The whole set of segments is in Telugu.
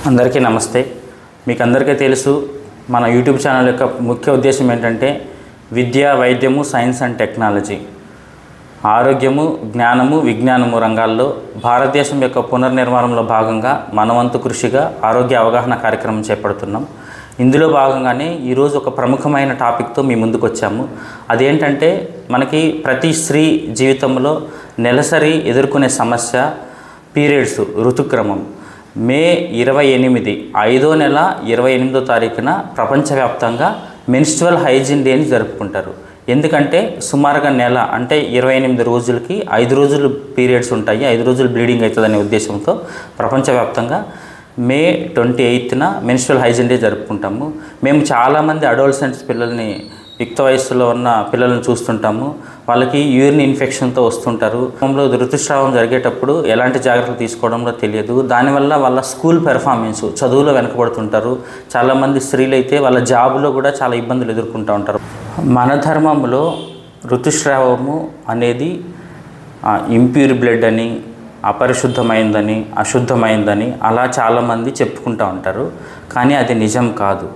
అందరికీ నమస్తే. మీకు అందరికీ తెలుసు, మన యూట్యూబ్ ఛానల్ యొక్క ముఖ్య ఉద్దేశం ఏంటంటే విద్య, వైద్యము, సైన్స్ అండ్ టెక్నాలజీ, ఆరోగ్యము, జ్ఞానము, విజ్ఞానము రంగాల్లో భారతదేశం యొక్క పునర్నిర్మాణంలో భాగంగా మనవంతు కృషిగా ఆరోగ్య అవగాహన కార్యక్రమం చేపడుతున్నాం. ఇందులో భాగంగానే ఈరోజు ఒక ప్రముఖమైన టాపిక్తో మీ ముందుకు వచ్చాము. అదేంటంటే మనకి ప్రతి స్త్రీ జీవితంలో నెలసరి ఎదుర్కొనే సమస్య పీరియడ్స్, ఋతుక్రమం. మే 28, 5వ నెల 28వ తారీఖున ప్రపంచవ్యాప్తంగా మెన్స్ట్రువల్ హైజీన్ డేని జరుపుకుంటారు. ఎందుకంటే సుమారుగా నెల అంటే 28 రోజులకి 5 రోజులు పీరియడ్స్ ఉంటాయి, 5 రోజులు బ్లీడింగ్ అవుతుందనే ఉద్దేశంతో ప్రపంచవ్యాప్తంగా మే 28న మెన్స్ట్రువల్ హైజీన్ డే జరుపుకుంటాము. మేము చాలామంది అడోలసెంట్స్ పిల్లల్ని, యుక్త వయస్సులో ఉన్న పిల్లల్ని చూస్తుంటాము. వాళ్ళకి యూరిన్ ఇన్ఫెక్షన్తో వస్తుంటారు. ఋతుస్రావం జరిగేటప్పుడు ఎలాంటి జాగ్రత్తలు తీసుకోవడంలో తెలియదు. దానివల్ల వాళ్ళ స్కూల్ పెర్ఫార్మెన్స్, చదువులో వెనకబడుతుంటారు. చాలామంది స్త్రీలు అయితే వాళ్ళ జాబులో కూడా చాలా ఇబ్బందులు ఎదుర్కొంటూ ఉంటారు. మన ధర్మంలో ఋతుస్రావము అనేది ఇంప్యూర్ బ్లడ్ అని, అపరిశుద్ధమైందని, అశుద్ధమైందని అలా చాలామంది చెప్పుకుంటూ ఉంటారు. కానీ అది నిజం కాదు.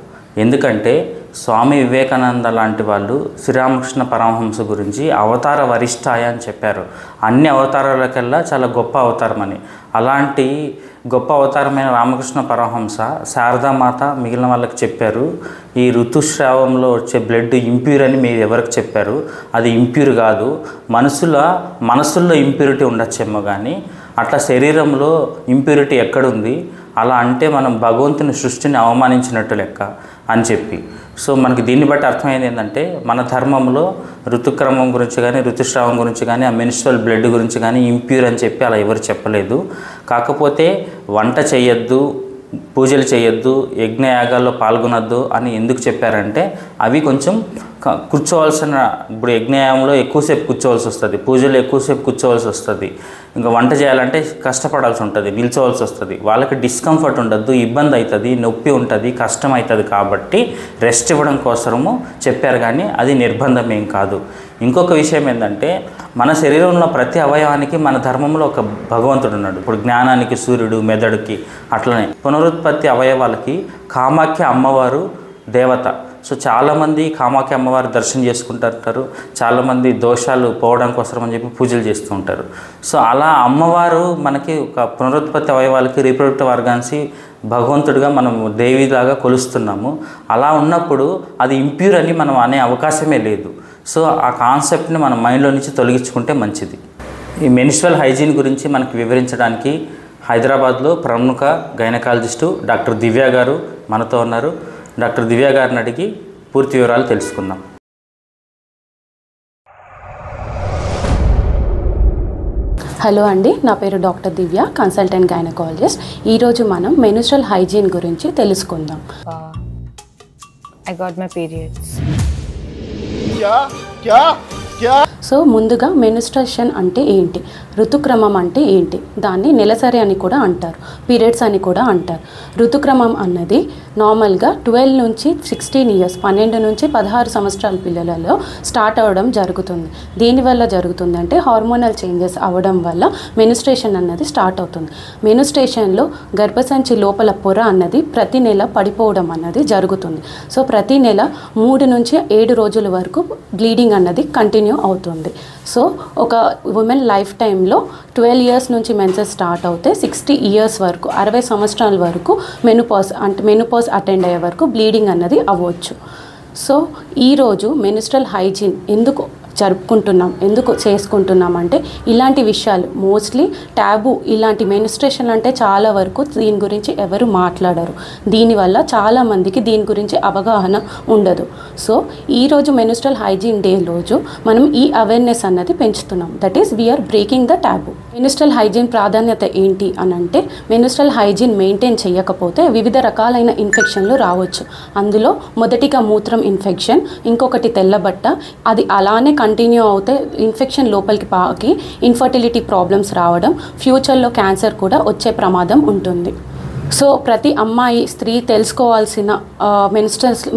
ఎందుకంటే స్వామి వివేకానంద లాంటి వాళ్ళు శ్రీరామకృష్ణ పరమహంస గురించి అవతార వరిష్టాయ అని చెప్పారు. అన్ని అవతారాలకల్లా చాలా గొప్ప అవతారం అని. అలాంటి గొప్ప అవతారమైన రామకృష్ణ పరమహంస శారదామాత మిగిలిన వాళ్ళకి చెప్పారు, ఈ ఋతుస్రావంలో వచ్చే బ్లడ్ ఇంప్యూర్ అని మీరు ఎవరికి చెప్పారు? అది ఇంప్యూర్ కాదు. మనసుల్లో ఇంప్యూరిటీ ఉండొచ్చేమో, కానీ అట్లా శరీరంలో ఇంప్యూరిటీ ఎక్కడుంది? అలా అంటే మనం భగవంతుని సృష్టిని అవమానించినట్టు లెక్క అని చెప్పి. సో మనకి దీన్ని బట్టి అర్థమైంది ఏంటంటే మన ధర్మంలో ఋతుక్రమం గురించి కానీ, ఋతుస్రావం గురించి కానీ, ఆ మెన్స్ట్రువల్ బ్లడ్ గురించి కానీ ఇంప్యూర్ అని చెప్పి అలా ఎవరు చెప్పలేదు. కాకపోతే వంట చేయొద్దు, పూజలు చేయొద్దు, యజ్ఞయాగాల్లో పాల్గొనొద్దు అని ఎందుకు చెప్పారంటే అవి కొంచెం కూర్చోవలసిన, ఇప్పుడు యజ్ఞయాగంలో ఎక్కువసేపు కూర్చోవలసి వస్తుంది, పూజలు ఎక్కువసేపు కూర్చోవలసి వస్తుంది, ఇంకా వంట చేయాలంటే కష్టపడాల్సి ఉంటుంది, నిల్చోవలసి వస్తుంది. వాళ్ళకి డిస్కంఫర్ట్ ఉండద్దు, ఇబ్బంది అవుతుంది, నొప్పి ఉంటుంది, కష్టం అవుతుంది. కాబట్టి రెస్ట్ ఇవ్వడం కోసము చెప్పారు, కానీ అది నిర్బంధం ఏం కాదు. ఇంకొక విషయం ఏంటంటే మన శరీరంలో ప్రతి అవయవానికి మన ధర్మంలో ఒక భగవంతుడు ఉన్నాడు. ఇప్పుడు జ్ఞానానికి సూర్యుడు, మెదడుకి అట్లనే పునరుత్పత్తి అవయవాలకి కామాఖ్య అమ్మవారు దేవత. సో చాలామంది కామాఖ్య అమ్మవారు దర్శనం చేసుకుంటుంటారు. చాలామంది దోషాలు పోవడం కోసం అని చెప్పి పూజలు చేస్తూ ఉంటారు. సో అలా అమ్మవారు మనకి ఒక పునరుత్పత్తి అవయవాలకి, రీప్రొడక్టివ్ ఆర్గాన్స్కి భగవంతుడిగా మనం దేవిలాగా కొలుస్తున్నాము. అలా ఉన్నప్పుడు అది ఇంప్యూర్ అని మనం అనే అవకాశమే లేదు. సో ఆ కాన్సెప్ట్ని మన మైండ్లో నుంచి తొలగించుకుంటే మంచిది. ఈ మెన్స్ట్రువల్ హైజీన్ గురించి మనకు వివరించడానికి హైదరాబాద్లో ప్రముఖ గైనకాలజిస్టు డాక్టర్ దివ్య గారు మనతో ఉన్నారు. డాక్టర్ దివ్య గారిని అడిగి పూర్తి వివరాలు తెలుసుకుందాం. హలో అండి, నా పేరు డాక్టర్ దివ్య, కన్సల్టెంట్ గైనకాలజిస్ట్. ఈరోజు మనం మెన్స్ట్రువల్ హైజీన్ గురించి తెలుసుకుందాం. I got my periods. So ముందుగా మెన్స్ట్రుయేషన్ అంటే ఏంటి, ఋతుక్రమం అంటే ఏంటి? దాన్ని నెలసరి అని కూడా అంటారు, పీరియడ్స్ అని కూడా అంటారు. ఋతుక్రమం అన్నది నార్మల్గా 12 నుంచి 16 ఇయర్స్, 12 నుంచి 16 సంవత్సరాల పిల్లలలో స్టార్ట్ అవ్వడం జరుగుతుంది. దీనివల్ల జరుగుతుందంటే హార్మోనల్ చేంజెస్ అవ్వడం వల్ల మెన్స్ట్రుయేషన్ అన్నది స్టార్ట్ అవుతుంది. మెన్స్ట్రుయేషన్లో గర్భసంచి లోపల పొర అన్నది ప్రతి నెల పడిపోవడం అన్నది జరుగుతుంది. సో ప్రతి నెల 3 నుంచి 7 రోజుల వరకు బ్లీడింగ్ అన్నది కంటిన్యూ అవుతుంది. సో ఒక ఉమెన్ లైఫ్ టైంలో 12 ఇయర్స్ నుంచి మెన్సెస్ స్టార్ట్ అవుతే 60 ఇయర్స్ వరకు, 60 సంవత్సరాల వరకు మెనోపాజ్ అటెండ్ అయ్యే వరకు బ్లీడింగ్ అన్నది అవ్వచ్చు. సో ఈరోజు మెన్స్ట్రువల్ హైజీన్ ఎందుకు జరుపుకుంటున్నాం, ఎందుకు చేసుకుంటున్నాం అంటే ఇలాంటి విషయాలు మోస్ట్లీ ట్యాబు. ఇలాంటి మెన్స్ట్రుయేషన్ అంటే చాలా వరకు దీని గురించి ఎవరు మాట్లాడరు. దీనివల్ల చాలామందికి దీని గురించి అవగాహన ఉండదు. సో ఈరోజు మెన్స్ట్రువల్ హైజీన్ డే రోజు మనం ఈ అవేర్నెస్ అన్నది పెంచుతున్నాం. That is we're breaking the taboo. Menstrual hygiene ప్రాధాన్యత ఏంటి అని అంటే మెన్స్ట్రువల్ హైజీన్ మెయింటైన్ చేయకపోతే వివిధ రకాలైన ఇన్ఫెక్షన్లు రావచ్చు. అందులో మొదటిగా మూత్రం ఇన్ఫెక్షన్, ఇంకొకటి తెల్లబట్ట. అది అలానే కంటిన్యూ అవుతే ఇన్ఫెక్షన్ లోపలికి పాకి ఇన్ఫర్టిలిటీ ప్రాబ్లమ్స్ రావడం, ఫ్యూచర్లో క్యాన్సర్ కూడా వచ్చే ప్రమాదం ఉంటుంది. సో ప్రతి అమ్మాయి స్త్రీ తెలుసుకోవాల్సిన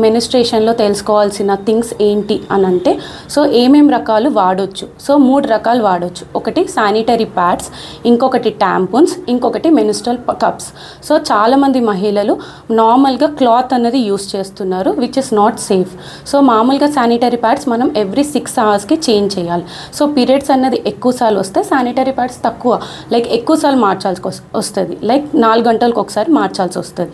మెనిస్ట్రేషన్లో తెలుసుకోవాల్సిన థింగ్స్ ఏంటి అని అంటే, సో ఏమేం రకాలు వాడొచ్చు. సో 3 రకాలు వాడొచ్చు. ఒకటి శానిటరీ ప్యాడ్స్, ఇంకొకటి ట్యాంపూన్స్, ఇంకొకటి మెనిస్ట్రల్ కప్స్. సో చాలామంది మహిళలు నార్మల్గా క్లాత్ అన్నది యూస్ చేస్తున్నారు, which is not safe. So మామూలుగా శానిటరీ ప్యాడ్స్ మనం ఎవ్రీ 6 అవర్స్కి చేంజ్ చేయాలి. సో పీరియడ్స్ అన్నది ఎక్కువసార్లు వస్తే శానిటరీ ప్యాడ్స్ తక్కువ, లైక్ ఎక్కువసార్లు మార్చాల్సి వస్తుంది, లైక్ 4 గంటలకు ఒకసారి మార్చాల్సి వస్తుంది.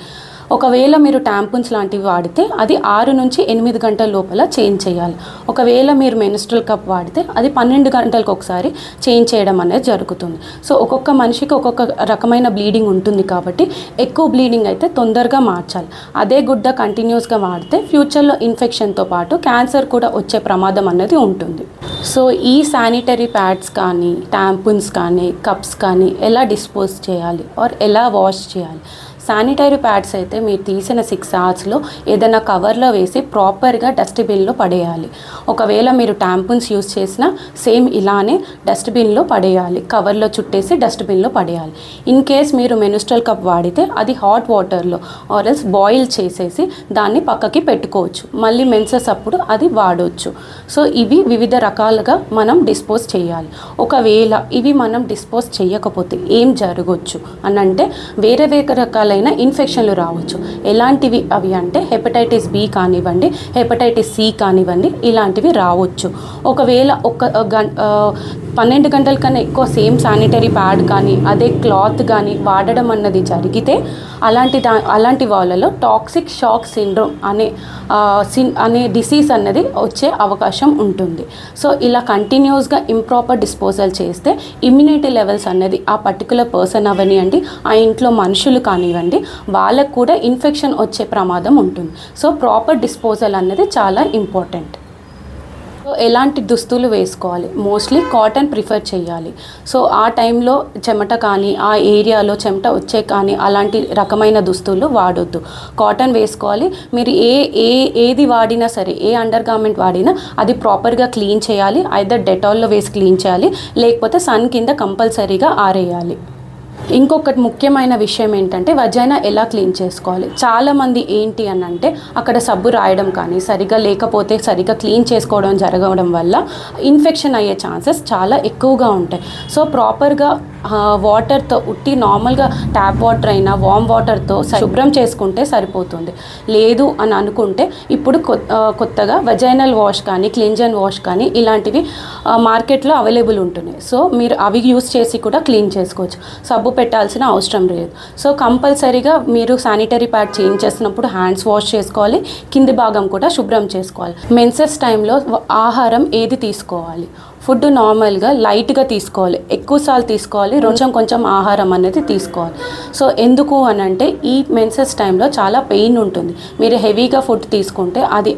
ఒకవేళ మీరు ట్యాంపూన్స్ లాంటివి వాడితే అది 6 నుంచి 8 గంటల లోపల చేంజ్ చేయాలి. ఒకవేళ మీరు మెనిస్ట్రల్ కప్ వాడితే అది 12 గంటలకు ఒకసారి చేంజ్ చేయడం అనేది జరుగుతుంది. సో ఒక్కొక్క మనిషికి ఒక్కొక్క రకమైన బ్లీడింగ్ ఉంటుంది కాబట్టి ఎక్కువ బ్లీడింగ్ అయితే తొందరగా మార్చాలి. అదే గుడ్డ కంటిన్యూస్గా వాడితే ఫ్యూచర్లో ఇన్ఫెక్షన్తో పాటు క్యాన్సర్ కూడా వచ్చే ప్రమాదం అనేది ఉంటుంది. సో ఈ శానిటరీ ప్యాడ్స్ కానీ ట్యాంపూన్స్ కానీ కప్స్ కానీ ఎలా డిస్పోజ్ చేయాలి ఆర్ ఎలా వాష్ చేయాలి? శానిటరీ ప్యాడ్స్ అయితే మీరు తీసిన 6 అవర్స్లో ఏదైనా కవర్లో వేసి ప్రాపర్గా డస్ట్బిన్లో పడేయాలి. ఒకవేళ మీరు ట్యాంపూన్స్ యూస్ చేసినా సేమ్ ఇలానే డస్ట్బిన్లో పడేయాలి, కవర్లో చుట్టేసి డస్ట్బిన్లో పడేయాలి. ఇన్ కేస్ మీరు మెనిస్ట్రల్ కప్ వాడితే అది హాట్ వాటర్లో ఆర్ఎల్స్ బాయిల్ చేసేసి దాన్ని పక్కకి పెట్టుకోవచ్చు, మళ్ళీ మెన్సెస్ అప్పుడు అది వాడవచ్చు. సో ఇవి వివిధ రకాలుగా మనం డిస్పోజ్ చేయాలి. ఒకవేళ ఇవి మనం డిస్పోజ్ చేయకపోతే ఏం జరగవచ్చు అని అంటే వేరే రకాల ఇన్ఫెక్షన్లు రావచ్చు. ఎలాంటివి అవి అంటే హెపటైటిస్ బి కానివ్వండి, హెపటైటిస్ సి కానివ్వండి, ఇలాంటివి రావచ్చు. ఒకవేళ 12 గంటల కన్నా ఎక్కువ సేమ్ శానిటరీ ప్యాడ్ కానీ అదే క్లాత్ కానీ వాడడం అన్నది జరిగితే అలాంటి వాళ్ళలో టాక్సిక్ షాక్ సిండ్రోమ్ అనే డిసీజ్ అన్నది వచ్చే అవకాశం ఉంటుంది. సో ఇలా కంటిన్యూస్గా ఇంప్రాపర్ డిస్పోజల్ చేస్తే ఇమ్యూనిటీ లెవెల్స్ అన్నది ఆ పర్టికులర్ పర్సన్ అవనివ్వండి, ఆ ఇంట్లో మనుషులు కానివ్వండి, వాళ్ళకు కూడా ఇన్ఫెక్షన్ వచ్చే ప్రమాదం ఉంటుంది. సో ప్రాపర్ డిస్పోజల్ అన్నది చాలా ఇంపార్టెంట్. సో ఎలాంటి దుస్తులు వేసుకోవాలి? మోస్ట్లీ కాటన్ ప్రిఫర్ చేయాలి. సో ఆ టైంలో చెమట కానీ ఆ ఏరియాలో చెమట వచ్చే కానీ అలాంటి రకమైన దుస్తులు వాడొద్దు, కాటన్ వేసుకోవాలి. మీరు ఏది వాడినా సరే, ఏ అండర్ గార్మెంట్ వాడినా అది ప్రాపర్గా క్లీన్ చేయాలి. ఐదర్ డెటాల్లో వేసి క్లీన్ చేయాలి, లేకపోతే సన్ కింద కంపల్సరీగా ఆరేయాలి. ఇంకొకటి ముఖ్యమైన విషయం ఏంటంటే వజైనా ఎలా క్లీన్ చేసుకోవాలి. చాలామంది ఏంటి అని అంటే అక్కడ సబ్బు రాయడం కానీ సరిగా లేకపోతే సరిగా క్లీన్ చేసుకోవడం జరగడం వల్ల ఇన్ఫెక్షన్ అయ్యే ఛాన్సెస్ చాలా ఎక్కువగా ఉంటాయి. సో ప్రాపర్గా వాటర్తో ఉట్టి నార్మల్గా ట్యాప్ వాటర్ అయినా వామ్ వాటర్తో శుభ్రం చేసుకుంటే సరిపోతుంది. లేదు అని అనుకుంటే ఇప్పుడు కొత్తగా వజైనల్ వాష్ కానీ క్లింజన్ వాష్ కానీ ఇలాంటివి మార్కెట్లో అవైలబుల్ ఉంటున్నాయి. సో మీరు అవి యూస్ చేసి కూడా క్లీన్ చేసుకోవచ్చు, సబ్బు పెట్టాల్సిన అవసరం లేదు. సో కంపల్సరీగా మీరు శానిటరీ ప్యాడ్ చేంజ్ చేసినప్పుడు హ్యాండ్స్ వాష్ చేసుకోవాలి, కింది భాగం కూడా శుభ్రం చేసుకోవాలి. మెన్సెస్ టైంలో ఆహారం ఏది తీసుకోవాలి? ఫుడ్ నార్మల్గా లైట్గా తీసుకోవాలి, ఎక్కువసార్లు తీసుకోవాలి, కొంచెం ఆహారం అనేది తీసుకోవాలి. సో ఎందుకు అని అంటే ఈ మెన్సెస్ టైంలో చాలా పెయిన్ ఉంటుంది. మీరు హెవీగా ఫుడ్ తీసుకుంటే అది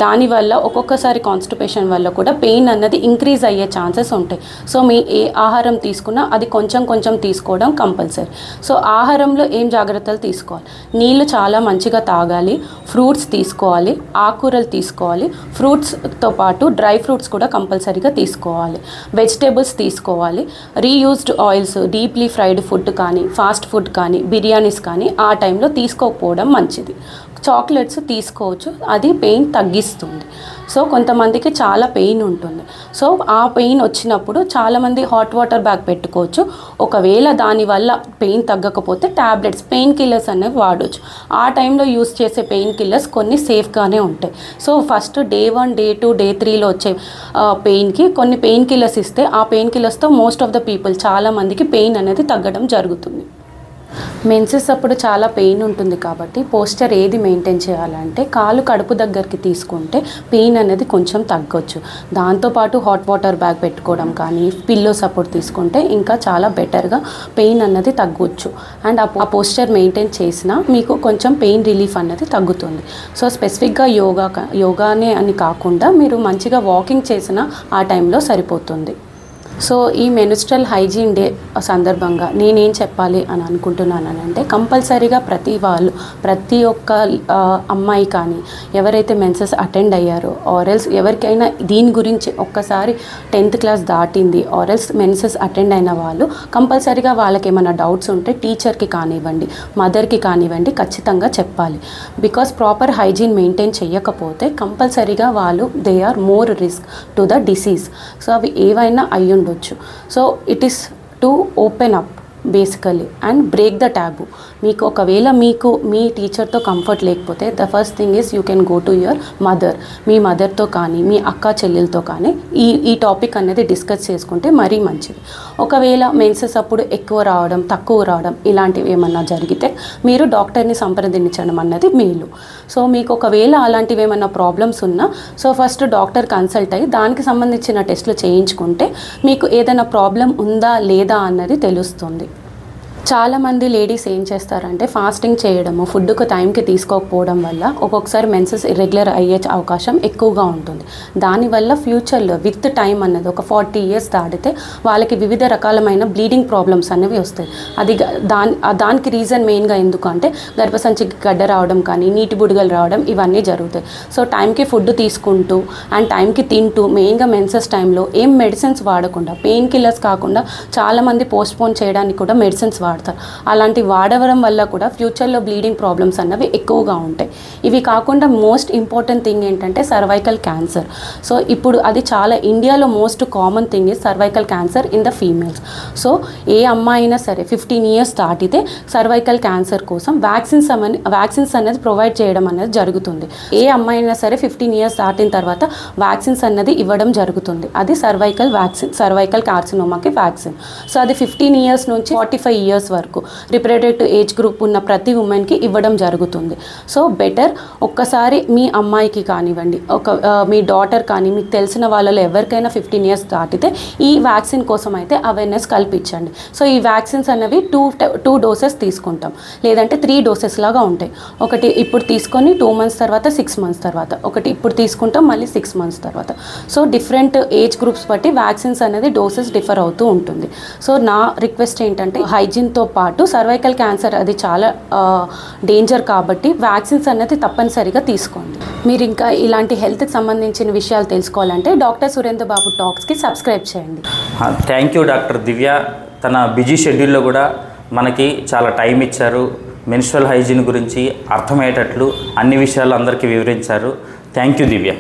దానివల్ల ఒక్కొక్కసారి కాన్స్టిపేషన్ వల్ల కూడా పెయిన్ అన్నది ఇంక్రీజ్ అయ్యే ఛాన్సెస్ ఉంటాయి. సో మీ ఏ ఆహారం తీసుకున్నా అది కొంచెం తీసుకోవడం కంపల్సరీ. సో ఆహారంలో ఏం జాగ్రత్తలు తీసుకోవాలి? నీళ్ళు చాలా మంచిగా తాగాలి, ఫ్రూట్స్ తీసుకోవాలి, ఆకుకూరలు తీసుకోవాలి, ఫ్రూట్స్తో పాటు డ్రై ఫ్రూట్స్ కూడా కంపల్సరీగా తీసుకోవాలి, వెజిటేబుల్స్ తీసుకోవాలి. Reused oils, deeply fried food కానీ ఫాస్ట్ ఫుడ్ కానీ బిర్యానీస్ కానీ ఆ టైంలో తీసుకోకపోవడం మంచిది. చాక్లెట్స్ తీసుకోవచ్చు, అది పెయిన్ తగ్గిస్తుంది. సో కొంతమందికి చాలా పెయిన్ ఉంటుంది. సో ఆ పెయిన్ వచ్చినప్పుడు చాలామంది హాట్ వాటర్ బ్యాగ్ పెట్టుకోవచ్చు. ఒకవేళ దానివల్ల పెయిన్ తగ్గకపోతే ట్యాబ్లెట్స్, పెయిన్ కిల్లర్స్ అనేవి వాడవచ్చు. ఆ టైంలో యూస్ చేసే పెయిన్ కిల్లర్స్ కొన్ని సేఫ్గానే ఉంటాయి. So first day 1, day 2, day 3లో వచ్చే పెయిన్కి కొన్ని పెయిన్ కిల్లర్స్ ఇస్తే ఆ పెయిన్ కిల్లర్స్తో మోస్ట్ ఆఫ్ ద పీపుల్ చాలామందికి పెయిన్ అనేది తగ్గడం జరుగుతుంది. మెన్సెస్ అప్పుడు చాలా పెయిన్ ఉంటుంది కాబట్టి పోస్చర్ ఏది మెయింటైన్ చేయాలంటే కాలు కడుపు దగ్గరికి తీసుకుంటే పెయిన్ అనేది కొంచెం తగ్గొచ్చు. దాంతోపాటు హాట్ వాటర్ బ్యాగ్ పెట్టుకోవడం కానీ పిల్లో సపోర్ట్ తీసుకుంటే ఇంకా చాలా బెటర్గా పెయిన్ అన్నది తగ్గొచ్చు. అండ్ ఆ పోస్చర్ మెయింటైన్ చేసినా మీకు కొంచెం పెయిన్ రిలీఫ్ అన్నది తగ్గుతుంది. సో స్పెసిఫిక్గా యోగానే అని కాకుండా మీరు మంచిగా వాకింగ్ చేసినా ఆ టైంలో సరిపోతుంది. సో ఈ మెన్స్ట్రల్ హైజీన్ డే సందర్భంగా నేనేం చెప్పాలి అని అనుకుంటున్నానంటే కంపల్సరీగా ప్రతి ఒక్క అమ్మాయి కానీ ఎవరైతే మెన్సెస్ అటెండ్ అయ్యారో ఆర్ఎల్స్ ఎవరికైనా దీని గురించి ఒక్కసారి 10th క్లాస్ దాటింది ఆర్ఎల్స్ మెన్సెస్ అటెండ్ అయిన వాళ్ళు కంపల్సరీగా వాళ్ళకి ఏమైనా డౌట్స్ ఉంటే టీచర్కి కానివ్వండి మదర్కి కానివ్వండి ఖచ్చితంగా చెప్పాలి. బికాస్ ప్రాపర్ హైజీన్ మెయింటైన్ చేయకపోతే కంపల్సరీగా వాళ్ళు they are more risk to the disease. So అవి ఏవైనా అయ్యుండొచ్చు. So it is to open up basically and break the taboo. మీకు ఒకవేళ మీ టీచర్తో కంఫర్ట్ లేకపోతే the first thing is you can go to your mother. మీ మదర్తో కానీ మీ అక్క చెల్లెలతో కానీ ఈ టాపిక్ అనేది డిస్కస్ చేసుకుంటే మరీ మంచిది. ఒకవేళ మెన్సెస్ అప్పుడు ఎక్కువ రావడం తక్కువ రావడం ఇలాంటివి ఏమన్నా జరిగితే మీరు డాక్టర్ని సంప్రదించడం అన్నది మేలు. సో మీకు ఒకవేళ అలాంటివి ఏమన్నా ప్రాబ్లమ్స్ ఉన్నా సో ఫస్ట్ డాక్టర్ కన్సల్ట్ అయ్యి దానికి సంబంధించిన టెస్టులు చేయించుకుంటే మీకు ఏదైనా ప్రాబ్లం ఉందా లేదా అన్నది తెలుస్తుంది. చాలామంది లేడీస్ ఏం చేస్తారంటే ఫాస్టింగ్ చేయడము ఫుడ్కు టైంకి తీసుకోకపోవడం వల్ల ఒక్కొక్కసారి మెన్సెస్ ఇర్రెగ్యులర్ అయ్యే అవకాశం ఎక్కువగా ఉంటుంది. దానివల్ల ఫ్యూచర్లో విత్ టైం అన్నది ఒక 40 years దాటితే వాళ్ళకి వివిధ రకాలమైన బ్లీడింగ్ ప్రాబ్లమ్స్ అనేవి వస్తాయి. అది దానికి రీజన్ మెయిన్గా ఎందుకంటే గర్భసంచికి గడ్డ రావడం కానీ నీటి బుడగలు రావడం ఇవన్నీ జరుగుతాయి. సో టైంకి ఫుడ్ తీసుకుంటూ అండ్ టైంకి తింటూ మెయిన్గా మెన్సెస్ టైంలో ఏం మెడిసిన్స్ వాడకుండా పెయిన్ కిల్లర్స్ కాకుండా చాలామంది పోస్ట్పోన్ చేయడానికి కూడా మెడిసిన్స్ వాడతారు. అలాంటి వాడడం వల్ల కూడా ఫ్యూచర్లో బ్లీడింగ్ ప్రాబ్లమ్స్ అన్నవి ఎక్కువగా ఉంటాయి. ఇవి కాకుండా మోస్ట్ ఇంపార్టెంట్ థింగ్ ఏంటంటే సర్వైకల్ క్యాన్సర్. సో ఇప్పుడు అది చాలా ఇండియాలో most common thing is cervical cancer in the females. So ఏ అమ్మాయి అయినా సరే 15 years దాటితే సర్వైకల్ క్యాన్సర్ కోసం వ్యాక్సిన్స్ అనేది ప్రొవైడ్ చేయడం అనేది జరుగుతుంది. ఏ అమ్మాయి అయినా సరే 15 years దాటిన తర్వాత వ్యాక్సిన్స్ అన్నది ఇవ్వడం జరుగుతుంది. అది సర్వైకల్ వ్యాక్సిన్, సర్వైకల్ కార్సినోమాకి వ్యాక్సిన్. సో అది 15 years నుంచి 45 years వరకు రిప్రొడక్టివ్ ఏజ్ గ్రూప్ ఉన్న ప్రతి ఉమెన్కి ఇవ్వడం జరుగుతుంది. సో బెటర్ ఒక్కసారి మీ అమ్మాయికి కానివ్వండి మీ డాటర్ కానీ మీకు తెలిసిన వాళ్ళలో ఎవరికైనా 15 years దాటితే ఈ వ్యాక్సిన్ కోసం అయితే అవేర్నెస్ కల్పించండి. సో ఈ వ్యాక్సిన్స్ అనేవి టూ డోసెస్ తీసుకుంటాం, లేదంటే 3 doses లాగా ఉంటాయి. ఒకటి ఇప్పుడు తీసుకొని 2 months తర్వాత 6 months తర్వాత, ఒకటి ఇప్పుడు తీసుకుంటాం మళ్ళీ 6 months తర్వాత. సో డిఫరెంట్ ఏజ్ గ్రూప్స్ బట్టి వ్యాక్సిన్స్ అనేది డోసెస్ డిఫర్ అవుతూ ఉంటుంది. సో నా రిక్వెస్ట్ ఏంటంటే హైజీన్తో పాటు సర్వైకల్ క్యాన్సర్ అది చాలా డేంజర్ కాబట్టి వ్యాక్సిన్స్ అనేది తప్పనిసరిగా తీసుకోండి. మీరు ఇంకా ఇలాంటి హెల్త్కి సంబంధించిన విషయాలు తెలుసుకోవాలంటే డాక్టర్ సురేంద్ర బాబు టాక్స్కి సబ్స్క్రైబ్ చేయండి. థ్యాంక్ యూ డాక్టర్ దివ్య. తన బిజీ షెడ్యూల్లో కూడా మనకి చాలా టైం ఇచ్చారు. మెన్స్ట్రల్ హైజీన్ గురించి అర్థమయ్యేటట్లు అన్ని విషయాలు అందరికీ వివరించారు. Thank you Divya.